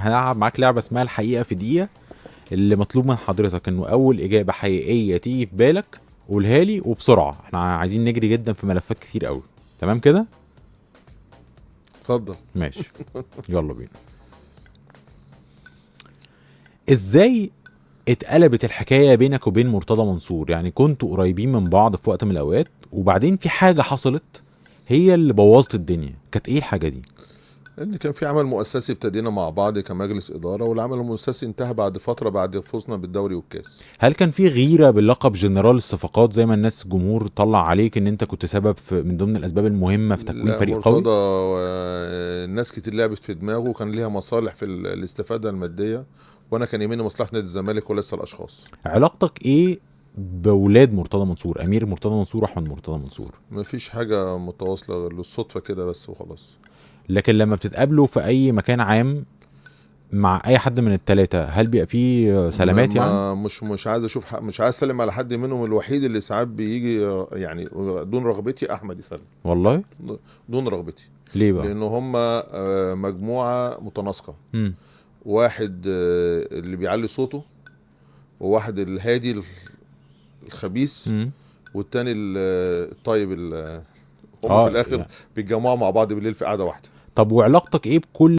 هنلعب معاك لعبه اسمها الحقيقه في دقيقه. اللي مطلوب من حضرتك انه اول اجابه حقيقيه تيجي في بالك قولها لي وبسرعه، احنا عايزين نجري جدا في ملفات كتير قوي. تمام كده؟ اتفضل. ماشي. يلا بينا. ازاي اتقلبت الحكايه بينك وبين مرتضى منصور؟ يعني كنتوا قريبين من بعض في وقت من الاوقات، وبعدين في حاجه حصلت هي اللي بوظت الدنيا، كانت ايه الحاجه دي؟ ان كان في عمل مؤسسي ابتدينا مع بعض كمجلس اداره، والعمل المؤسسي انتهى بعد فتره بعد فوزنا بالدوري والكاس. هل كان في غيره باللقب جنرال الصفقات زي ما الناس الجمهور طلع عليك ان انت كنت سبب في من ضمن الاسباب المهمه في تكوين لا، فريق قوي؟ مرتضى ناس كتير لعبت في دماغه، وكان ليها مصالح في الاستفاده الماديه، وانا كان يهمني مصلحه نادي الزمالك ولسه الاشخاص. علاقتك ايه بولاد مرتضى منصور، امير مرتضى منصور واحمد مرتضى منصور؟ مفيش حاجه متواصله غير الصدفه كده بس وخلاص. لكن لما بتتقابلوا في اي مكان عام مع اي حد من الثلاثه، هل بيبقى فيه سلامات يعني؟ مش عايز اشوف مش عايز اسلم على حد منهم. الوحيد اللي ساعات بيجي يعني دون رغبتي احمد يسلم. والله؟ دون رغبتي. ليه بقى؟ لان هم مجموعه متناسقه. امم. واحد اللي بيعلي صوته، وواحد الهادي الخبيث، والتاني الطيب هم في الاخر يعني. بيتجمعوا مع بعض بالليل في قعده واحده. طب وعلاقتك ايه بكل